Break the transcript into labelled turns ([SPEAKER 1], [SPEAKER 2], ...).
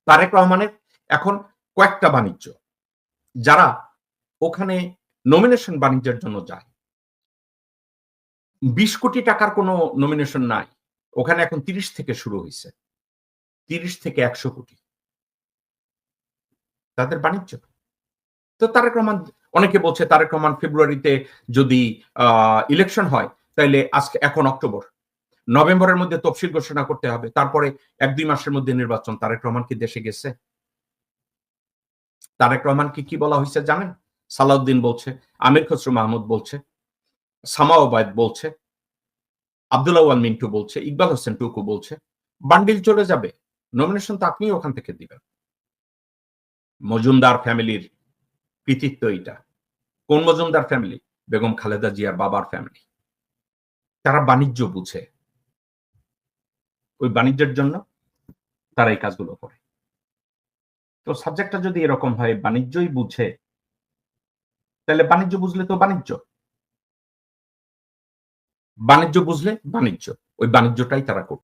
[SPEAKER 1] তারেক রহমানের এখন কয়েকটা বাণিজ্য। যারা ওখানে নমিনেশন বাণিজ্যের জন্য যায়। ২০ কোটি টাকার কোনো নমিনেশন নাই। ওখানে এখন ৩০ থেকে শুরু হইছে। ৩০ থেকে ১০০ কোটি। তাদের বাণিজ্য। তো তারেক রহমান অনেকে বলছে তারেক রহমান ফেব্রুয়ারিতে যদি ইলেকশন হয় তাইলে এখন অক্টোবর। নভেম্বরের মধ্যে তফসিল ঘোষণা করতে হবে। তারপরে ১-২ মাসের মধ্যে নির্বাচন। তারেক রহমান কি দেশে গেছে? তারেক রহমানকে কি বলা হইছে জানেন? সালাউদ্দিন বলছে, আমির খসরু মাহমুদ বলছে, সামা ওবায়দ বলছে, আব্দুল্লাহ ওয়াল মিন্টু বলছে, ইকবাল হোসেন টুকু বলছে, বান্ডিল চলে যাবে। নমিনেশন তো আপনিই ওখান থেকে দিবেন। মজুমদার ফ্যামিলির কৃতিত্ব এইটা। কোন মজুমদার ফ্যামিলি? বেগম খালেদা জিয়ার বাবার ফ্যামিলি। তারা বাণিজ্য বুঝে। ওই বাণিজ্যের জন্য তারা এই কাজগুলো করে। তো সাবজেক্টটা যদি এরকম হয় বাণিজ্যই বুঝে, তাহলে বাণিজ্য বুঝলে তো বাণিজ্য। বাণিজ্য বুঝলে বাণিজ্য। ওই বাণিজ্যটাই তারা করবে।